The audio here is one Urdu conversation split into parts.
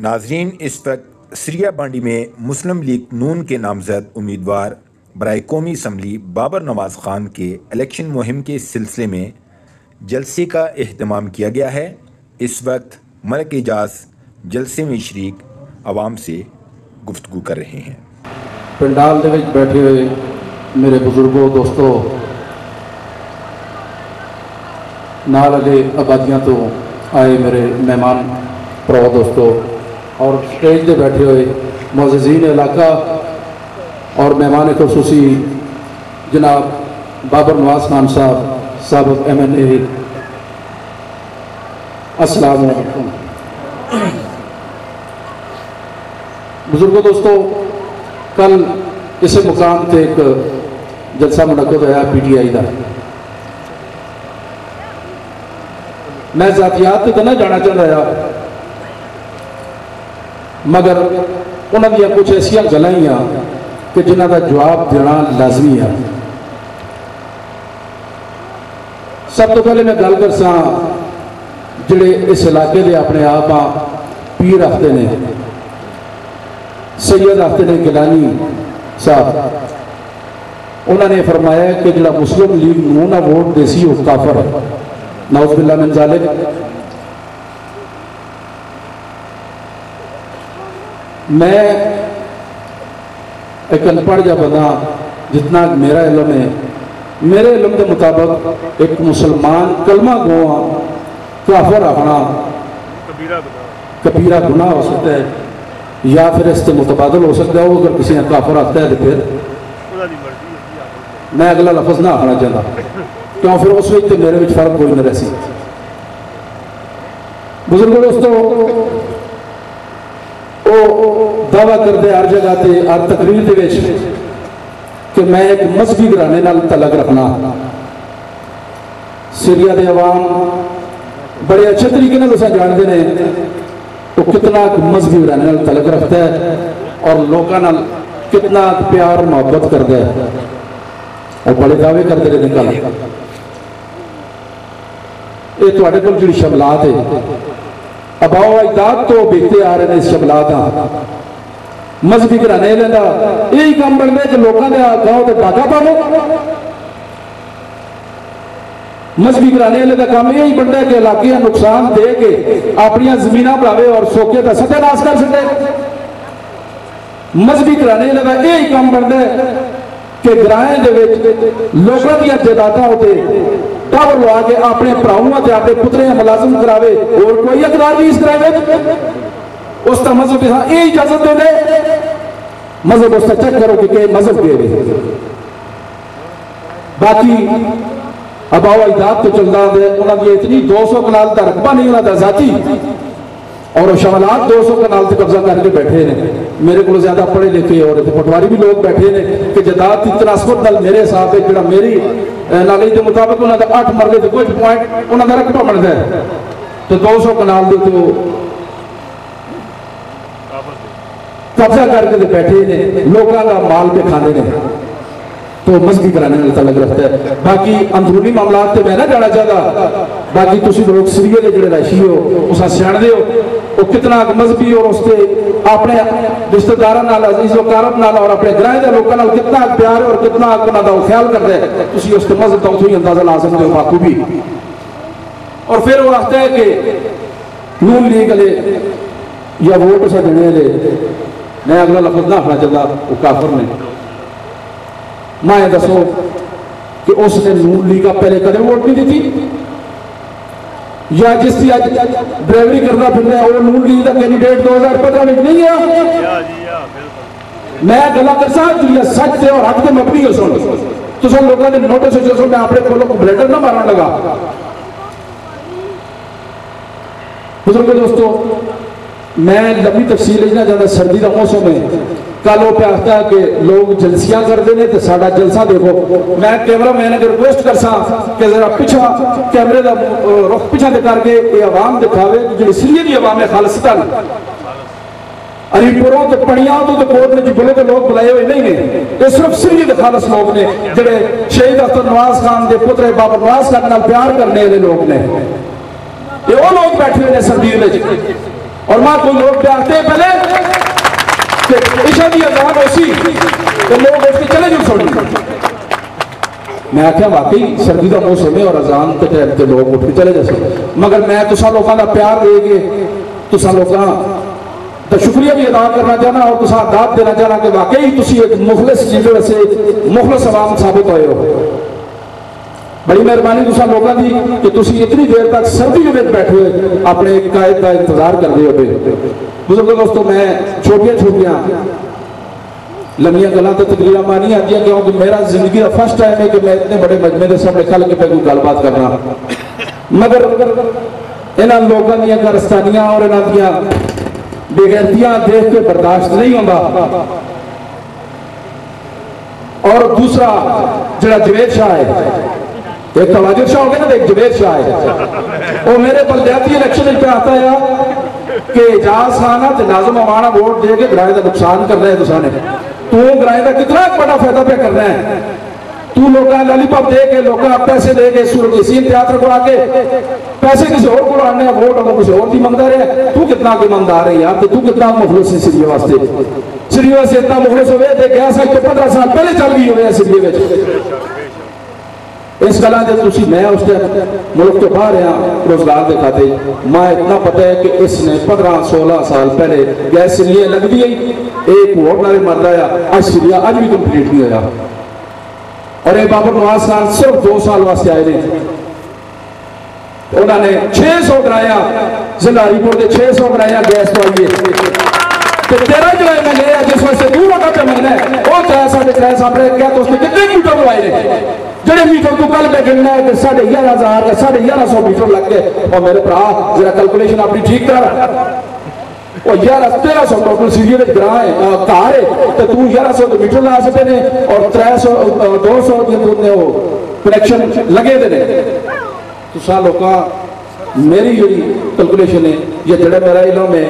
ناظرین، اس وقت سریہ بانڈی میں مسلم لیگ نون کے نامزد امیدوار برائے قومی اسمبلی بابر نواز خان کے الیکشن مہم کے سلسلے میں جلسے کا اہتمام کیا گیا ہے۔ اس وقت ملک اعجاز جلسے میں شریک عوام سے گفتگو کر رہے ہیں۔ پنڈال دے وچ بیٹھے ہوئے میرے بزرگوں، دوستوں، نال اگے آبادیاں تو آئے میرے مہمان پرو دوستوں، اور اسٹیج پہ بیٹھے ہوئے معززین علاقہ اور مہمان خصوصی جناب بابر نواز خان صاحب سابق MNA، السلام علیکم۔ بزرگوں، دوستوں، کل اس مقام تے ایک جلسہ منعقد ہوا PTI کا۔ میں ذاتیات تو نہ جانا چاہ رہا، مگر انہوں نے کچھ ایسا گلیں کہ جنہ کا جواب دینا لازمی ہے۔ سب تو پہلے میں گل کر سا جڑے اس علاقے دے اپنے آپ پیر رکھتے ہیں، سید رکھتے ہیں گیلانی صاحب، انہوں نے فرمایا کہ جڑا مسلم لیگ نون ووٹ دے سی وہ کافر ہے، نعوذ باللہ من ذالک۔ میں ایک انپڑھ جا بندہ، جتنا میرا علم ہے، میرے علم کے مطابق ایک مسلمان کلمہ گواں کافر رکھنا کبیرہ گناہ ہو سکتا ہے، یا پھر اس سے متبادل ہو سکتا ہے۔ وہ اگر کسی نے کافر رکھتا ہے تو پھر میں اگلا لفظ نہ آخنا چاہتا، کیوں پھر اس وقت میرے وچ فرق کوئی نہ رہ سی۔ بزرگوں، دوستوں، وہ دعویٰ کرتے ہر جگہ تے ہر تقریر دے وچ کہ میں ایک مذہبی گھرانے نال تعلق رکھنا۔ سریہ دے عوام بڑے اچھے طریقے نال اسے جانتے ہیں تو کتنا مذہبی گھرانے نال تعلق رکھتا ہے اور لوگوں نال کتنا پیار محبت کرتا ہے، اور بڑے دعوے کرتے رہے نکل۔ یہ تواڈے کول جڑی شملات ہے، اباؤ اجداد تو بیتے آ رہے ہیں اس شملات، مذہبی گھرانے لینا یہی کام بنتا ہے کہ لوگوں نے گاؤں سے ڈاکہ پاؤ۔ مذہبی گھرانے لینا کام یہی بنتا ہے کہ علاقے نقصان دے کے اپنی زمینہ بڑھاوے اور سوکے کا ستیہ ناش کر سکے۔ مذہبی گھرانے لینا یہی کام بنتا ہے کہ گرائیں دے وچ لوگوں کی جائیداداں ہوتے ٹاور لوا کے اپنے بھراؤں تے اپنے پترے ملازم کراوے اور کوئی اقدار بھی اس کراوے، اس کا مذہب یہ اجازت دے دے۔ مذہب اس کا چیک کرو کہ مذہب دے دے۔ باقی اباؤ اجداد تو چلتا ہے، انہوں نے اتنی 200 کنال کا رقبہ نہیں، انہوں نے ذاتی اور شمالات 200 کنال سے قبضہ کر کے بیٹھے ہیں۔ میرے کو زیادہ پڑھے لکھے اور پٹواری بھی لوگ بیٹھے ہیں کہ جداد کی تناسبت نال میرے حساب سے جڑا میری نالج کے مطابق انہوں نے 8 مرلے سے کچھ پوائنٹ انہوں نے رقبہ بنتا ہے، تو 200 کنال دے تو قبضہ کر کے بیٹھے ہیں، لوگوں کا مال پہ کھانے ہیں، تو مذہبی گھرانے میں تعلق رکھتا ہے۔ باقی اندرونی معاملات تے میں نہ جانا چاہتا، باقی تسی لوگ سریے دے جڑے راشی ہو اسا سیاح دے ہو، وہ کتنا مذہبی اور اس کے اپنے رشتہ داراں نال عزیز و اقارب نال اور اپنے گھراں دے لوکاں نال کتنا پیار ہے اور کتنا انہاں دا خیال کردا ہے، تسی اس کے مذہب دا اتوں ہی اندازہ لا سکتے ہو بخوبی۔ اور پھر وہ آختا ہے کہ نون لیگ والے یا ووٹ اسا دینے والے، میں اگلا لفظ نہ آخنا چاہتا، وہ کافر نے۔ میں دسو کہ اس نے نون لیگ کا پہلے کدے ووٹ نہیں دیتی، یا جس کی آج ڈرائیوری کرنا پھرنا ہے وہ نون لیگ کا کینڈیڈیٹ 2015 میں نہیں ہے۔ میں گلا کر سکتا جو سچ سے اور حق سے مبنی ہو سن تو سن لوگوں نے نوٹس ہو سن میں اپنے کھولوں کو بلیڈر نہ مارنا لگا۔ بزرگ دوستو، میں لمبی تفصیل لینا چاہتا، سردی کا موسم ہے، کل وہ پیاستا ہے کہ لوگ جلسیاں کرتے ہیں تو ساڑھا جلسہ دیکھو۔ میں کیمرہ میں نے ریکویسٹ کر سا کہ ذرا پچھا کیمرے دا رخ پچھا دکھا کے یہ عوام دکھاوے جو سریے دی عوام خالصتاً علی پوروں تو پڑیاں تو کوٹ نے جو بلے تو لوگ بلائے ہوئے نہیں ہیں، یہ صرف سریے دے خالص لوگ نے جڑے شہید اختر نواز خان دے پتر بابر نواز خان نال پیار کرنے والے لوگ نے، یہ وہ لوگ بیٹھے ہوئے سردی میں اور ماں کوئی لوگ پیارتے ہیں پہلے کہ عشاء دی اذان ہوسی تو لوگ اٹھ کے چلے جو سوڑی. میں آخیا واقعی سردی کا موسم ہے اور اذان کے ٹائم تے لوگ اٹھ کے چلے جیسے, مگر میں تساں لوگاں دا پیار دے کے تساں لوگاں تو شکریہ بھی ادا کرنا چاہنا اور تساں داد دینا چاہنا کہ واقعی تسی ایک مخلص لیڈر سے مخلص عوام ثابت ہوئے ہو. بڑی مہربانی تساں لوگاں دی کہ تسی اتنی دیر تک سردی کے وچ بیٹھے ہوئے اپنے قائد کا انتظار کر رہے ہو. بزرگوں دوستوں, میں چھوٹیاں لمحیاں گلاں تے تقریراں مانی آتی ہیں کیونکہ میرا زندگی کا فرسٹ ٹائم ہے کہ میں اتنے بڑے مجمع دے سامنے کھل کے پہ کوئی گل بات کرنا, مگر انہاں لوگاں دیاں کارستانیاں اور انہاں دیاں بے غیرتیاں دیکھ کے برداشت نہیں ہوندا. اور دوسرا جڑا جوید شاہ ہے, ایک تواجر شاہ ہو گیا نا, ایک جوید شاہ ہے, وہ میرے بلدیاتی الیکشن پہ آتا ہے کہ اجاز خانہ تے ناظم امانہ ووٹ دے کے گرائے دا نقصان کر رہے ہیں تسانے, تو گرائے دا کتنا بڑا فائدہ پہ کرنا ہے. تو لوگاں لالی پاپ دے کے لوگاں پیسے دے کے سین تیاتر کو آکے پیسے کسی اور کو آنے ہیں, ووٹ اگر کسی اور دی منگتا رہے, تو کتنا ایماندار ہے یار, تو کتنا مخلص ہے سریے واسطے. سریے واسطے اتنا مخلص ہوئے تے گیا سا کہ 15 سال پہلے چل گئی ہوئے سریے وچ. اس گلا دے تسی میں اس تے ملک تو باہر ہیں روزگار دے کھاتے, ماں اتنا پتہ ہے کہ اس نے 15-16 سال پہلے گیس سریے لگ دی ہے, ایک ووٹ نارے مرد آیا, آج سریہ آج بھی کمپلیٹ نہیں ہویا. اور اے بابر نواز خان صرف 2 سال واسطے آئے نے, انہوں نے 600 گرایا زنداری پور دے 600 گرایا گیس تو آئیے. تو تیرا جو ہے میں لے آیا جس واسطے دور ہوتا پہ ملنا ہے, وہ چاہے ساڑھے کرائے سامنے کیا تو اس نے کتنے میٹر لوائے نے, جڑے میٹر تو کل پہ گرنا ہے کہ 11,500 کا 1150 میٹر لگ گئے. اور میرے پرا ذرا کلکولیشن اپنی ٹھیک کر, وہ 1300 ٹوٹل سیریے میں گراہ ہے کار ہے, تو تو 1100 میٹر لا سکتے ہیں اور 200 نے وہ کنیکشن لگے دے. تو سا لوکاں میری جو کلکولیشن ہے یہ جڑے میرا علم ہے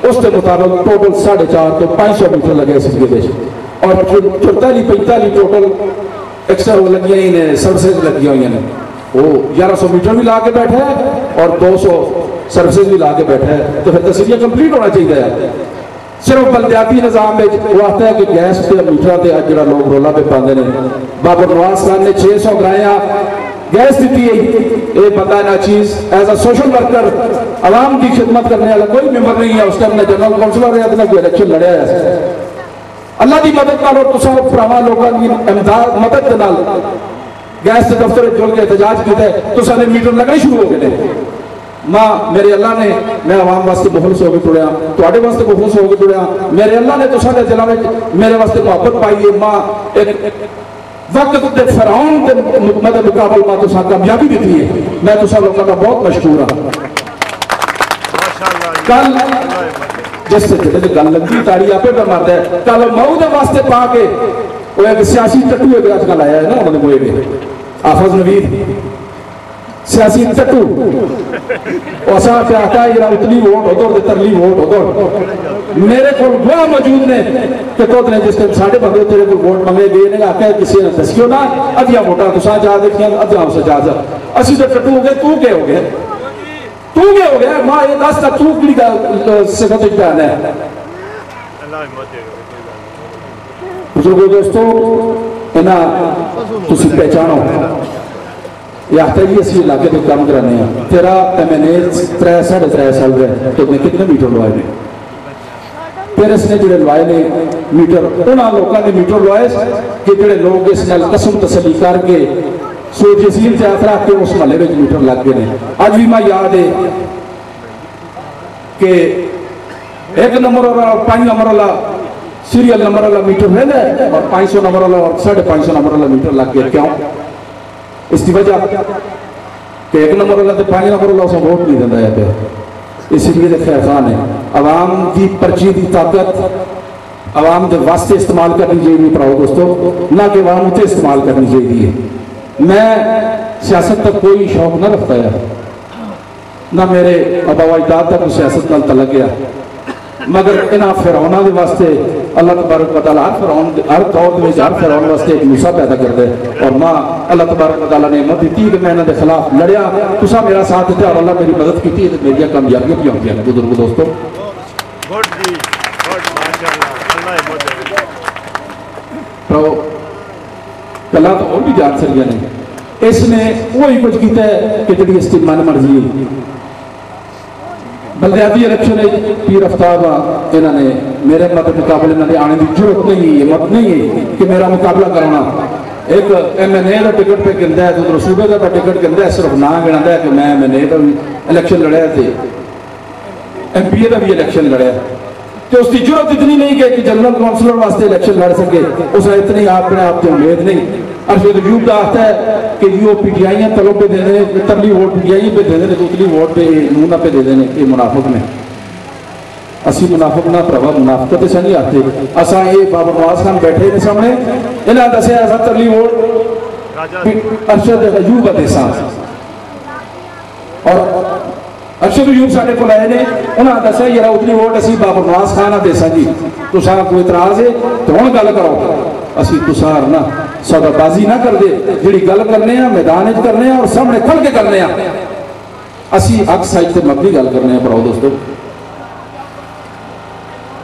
اس کے مطابق ٹوٹل 450 تو 500 میٹر لگے سکتے ہیں, اور 44-45 ٹوٹل ایکسٹرا وہ لگی ہیں انہیں سروسز لگی ہوئی ہیں. وہ 1100 میٹر بھی لا کے بیٹھا ہے اور 200 سروسز بھی لا کے بیٹھا ہے, تو پھر تصویریہ کمپلیٹ ہونا چاہیے ہے. صرف بلدیاتی نظام میں وہ آتا ہے کہ گیس پہ میٹر دے جڑا لوگ رولا پہ پاندے نے. بابر نواز خان نے 600 گرائیاں گیس دیتی ہے, ایک بندہ نا چیز ایز اے سوشل ورکر عوام کی خدمت کرنے والا کوئی ممبر نہیں ہے. اس ٹائم نے جنرل کونسلر رہا تھا, کوئی الیکشن لڑیا ہے. اللہ دی مدد نال اور تساں پراواں لوکاں دی امداد مدد نال گیس کے دفتر جڑ کے احتجاج کیتا ہے, تساں نے میٹر لگنے شروع ہو گئے نے. ماں میرے اللہ نے, میں عوام واسطے مخلص ہو کے ٹریا, تواڈے واسطے مخلص ہو کے ٹریا, میرے اللہ نے تساں دے دلاں وچ میرے واسطے محبت پائی ہے. ماں ایک وقت دے فرعون دے مقابل ماں تساں کامیابی دیتی ہے. میں تساں لوگاں دا بہت مشکور ہاں. کل جس سے جڑے گل لگی تاڑی آپے پہ مرد ہے, کل مئو دے واسطے پا کے وہ ایک سیاسی ٹٹو ایک آج کل آیا ہے نا, انہوں نے موئے گئے آفز نوید سیاسی ٹٹو, وہ ساں پہ آتا ہے یہ اتنی ووٹ ادھر دے ترلی ووٹ ادھر. میرے کو گواہ موجود نے کہ تو نے جس ٹائم ساڑھے بندے تیرے کو ووٹ منگے گئے نے کہا کسی نے دسیو نا ادھیا ووٹاں تو ساں جا دیکھیں ادھیا اسے جا جا اسی تو ٹٹو ہو گئے. تو کیا ہو گئے, تو کیا ہو گیا ماں یہ دس تا تو کڑی کا صفت اجبان ہے. بزرگو دوستو انہاں تسی پہچانو یہ آتا ہے جی اسی علاقے پہ کام کرانے ہیں. تیرا ایمینیز 3.5 سال رہے تو نے کتنے میٹر لوائے نے, پھر اس نے جڑے لوائے نے میٹر انہاں لوگاں نے میٹر لوائے کہ جڑے لوگ اس نال قسم تسلی کر کے سوچ جسیم تیاترہ کے اس محلے میں میٹر لگ گئے ہیں. آج بھی میں یاد ہے کہ 1 نمبر اور 5 نمبر والا سیریل نمبر والا میٹر ہے نا, اور 500 نمبر والا اور 550 نمبر والا میٹر لگ گیا. کیوں؟ اس کی وجہ کہ 1 نمبر والا تو 5 نمبر والا اسے ووٹ نہیں دینا ہے پہ. اس لیے خیر خان ہے عوام کی پرچی دی طاقت عوام دے واسطے استعمال کرنی چاہیے پراؤ دوستو, نہ کہ عوام اتنے استعمال کرنی چاہیے. میں سیاست تک کوئی شوق نہ رکھتا ہے, نہ میرے ابا و اجداد تک سیاست نال تعلق گیا, مگر انہاں فرعوناں دے واسطے اللہ تبارک و تعالی ہر دور میں ہر فرعون واسطے ایک موسیٰ پیدا کر دے. اور ماں اللہ تبارک و تعالی نے ہمت دیتی کہ میں انہاں دے خلاف لڑیا, تساں میرا ساتھ دیتے اور اللہ میری مدد کی تھی, میری کامیابیاں بھی ہوندیاں. بزرگ دوستو تو گلا تو اور بھی جان سکیا نے اس نے وہی کچھ کیتا ہے کہ جڑی اس کی من مرضی ہے بلدیاتی الیکشن پیر افتاب انہوں نے میرے مقابلے انہوں نے آنے کی ضرورت نہیں ہے ہمت نہیں ہے کہ میرا مقابلہ کرنا ایک ایم این اے کا ٹکٹ پہ گندا ہے تو صوبے کا ٹکٹ گندا ہے صرف نہ گنا ہے کہ میں ایم این اے کا بھی الیکشن لڑیا تھے ایم پی اے کا بھی الیکشن لڑیا تو اس کی ضرورت اتنی نہیں کہ جنرل کونسلر واسطے الیکشن لڑ سکے اس نے اتنی اپنے آپ کی امید نہیں ارشد ایوب کا آتا ہے کہ یہ پی ٹی آئیاں تلوں پہ دے دیں ترلی ووٹ پی ٹی آئی پہ دے دیں دوسری ووٹ پہ نونہ پہ دے دیں یہ منافق نے اسی منافق نہ پروا منافقت سے نہیں آتے اساں یہ بابر نواز خان بیٹھے ہیں سامنے انہاں دسیا ایسا ترلی ووٹ ارشد ایوب کا دیساں اور ارشد ایوب ساڑھے کو لائے نے انہاں دسیا یہ اتنی ووٹ اسی بابر نواز خانہ دیساں جی تو ساں کوئی اعتراض ہے تو ہوں گل کرو اسی تسار نہ سودا بازی نہ کر دے جڑی گل کرنے ہیں میدان کرنے ہیں اور سامنے کھل کے کرنے ہیں اسی حق سائٹ سے مبنی گل کرنے ہیں پڑھو دوستو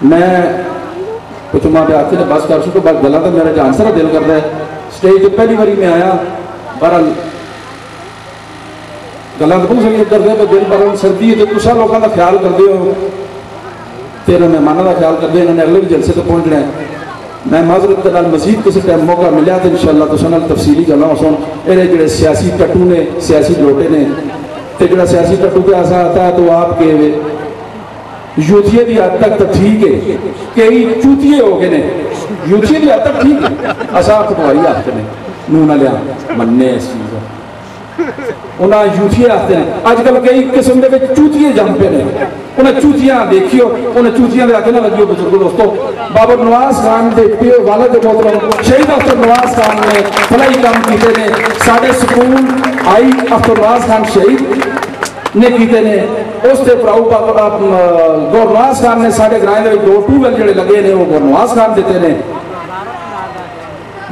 میں کچھ ماں پہ آتے نے بس کر سکو بس گلا تو میرا جان سارا دل کرتا ہے سٹیج پہلی باری میں آیا بہرحال گلا تو بہت ساری کرتے ہیں پر دل پر سردی ہے تو تسا لوگوں کا خیال کرتے ہو تیرے مہمانوں کا خیال کرتے ہیں انہوں نے اگلے بھی جلسے تو پہنچنا ہے میں معذرت کے نال مزید کسی ٹائم موقع ملیا تو انشاءاللہ تو سنال تفصیلی گلاں سن یہ جڑے سیاسی ٹٹو نے سیاسی لوٹے نے تے جڑا سیاسی ٹٹو پہ ایسا آتا ہے تو آپ کے یوتھیے دی حد تک تو ٹھیک ہے کئی چوتھیے ہو گئے نے یوتھیے دی حد تک ٹھیک ہے ایسا پٹواری آتے ہیں نونا لیا مننے اس چیز انہاں یوتھیے آتے ہیں آج کل کئی قسم دے چوتھیے جم پہ نے انہیں چوتھیاں دیکھیو انہیں چوتھیاں دے آکے نہ لگیو بزرگو دوستو بابر نواز خان دے پیو والد محترم شہید اختر نواز خان نے فلائی کام کیتے نے ساڑھے سکون آئی اختر نواز خان شہید نے کیتے نے اس تے پراؤ گور نواز خان نے ساڑھے گرائیں دے دو ٹوبل جڑے لگے نے وہ گور نواز خان دیتے نے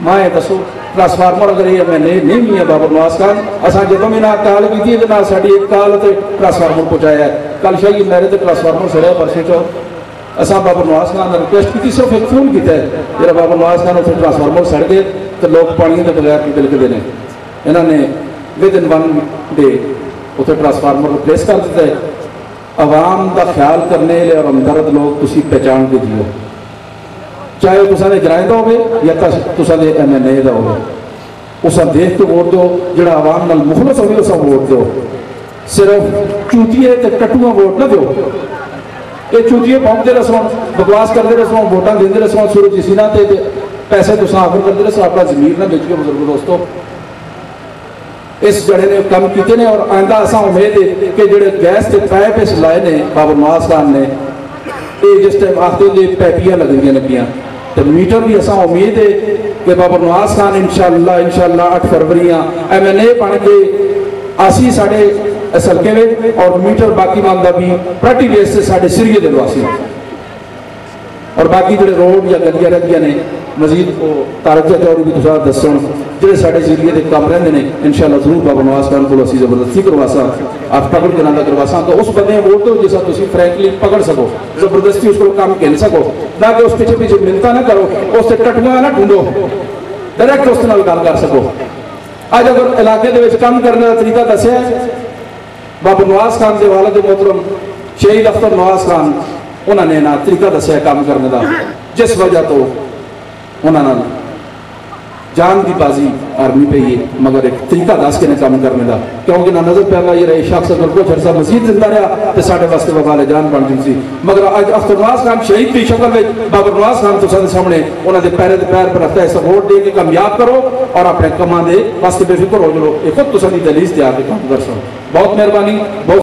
مائے دسو ٹرانسفارمر اگر یہ میں نہیں میا بابر نواز خان اساں جدوں میں نہ کال کی تھی نہ ساڈی ایک کال تے ٹرانسفارمر پہنچایا ہے کل شاہی میرے تے ٹرانسفارمر سڑیا پرسے چو اساں بابر نواز خان نے ریکویسٹ کی صرف ایک فون کیتا ہے جڑا بابر نواز خان تے ٹرانسفارمر سڑ گئے تے لوگ پانی دے بغیر کی بلکدے نے انہاں نے ودن ون ڈے اوتھے ٹرانسفارمر ریپلیس کر دیتا ہے عوام دا خیال کرنے لے اور ہمدرد لوگ تسی پہچان کے دیو چاہے وہ تساں دے گرائیں دا ہوگے یا تساں دے ایم این اے دا ہوگے اساں دیکھ کے ووٹ دو جڑا عوام نال مخلص ہوگی اساں ووٹ دو صرف چوتیے تے ٹٹوواں ووٹ نہ دیو یہ چوتیے پہنچتے رسوں بکواس کرتے رسوں ووٹاں دیندے رسوں سورج سینہ تے پیسے تساں آفر کرتے رسوں اپنا ضمیر نہ بیچ کے بزرگ دوستو اس جڑے نے کم کیتے نے اور آئندہ اساں امید ہے کہ جڑے گیس تے پائپ اس لائے نے بابر نواز خان نے یہ جس ٹائم آختے دے پیپیاں لگیاں لگیاں تو میٹر بھی اساں امید ہے کہ بابر نواز خان انشاءاللہ 8 فروریاں ایم این اے پڑھ کے آسی ساڑھے سلکے میں اور میٹر باقی ماندہ بھی پراٹی بیس سے ساڑھے سریے دلواسی اور باقی جڑے روڈ یا گلیاں رگیاں نے مزید کو تارجہ چوری بھی دوسرا دسن جڑے ساڑھے ذریعے دے کام رہندے نے انشاءاللہ ضرور بابر نواز خان کو اسی زبردستی کرواسا آپ پکڑ کے ناندہ کرواسا تو اس بندے ووٹ دو جیسا تسی فرینکلی پکڑ سکو زبردستی اس کو کام کہن سکو نہ کہ اس پیچھے پیچھے ملتا نہ کرو اس سے ٹٹوا نہ ڈھونڈو ڈائریکٹ اس نال گل کر سکو آج اگر علاقے دے وچ کام کرنے کا طریقہ دسیا بابر نواز خان دے والد محترم شہید اختر نواز خان انہوں نے نا طریقہ دسیا کام کرنے دا جس وجہ تو انہوں نے جان دی بازی آرمی پہ یہ مگر ایک طریقہ دس کے کام کرنے دا کیونکہ نہ نظر پہلا یہ رہے شخص اگر کچھ عرصہ مزید زندہ رہا تو ساڑھے واسطے وبال جان بن جنسی مگر آج اختر نواز خان شہید کی شکل میں بابر نواز خان تو سارے سامنے انہوں نے پیرے دے پیر پر رکھتا ہے سپورٹ دے کے کامیاب کرو اور اپنے کمان دے واسطے بے فکر ہو جلو ایک خود تو سانی دلیز دے آگے کام کر سو بہت مہربانی بہت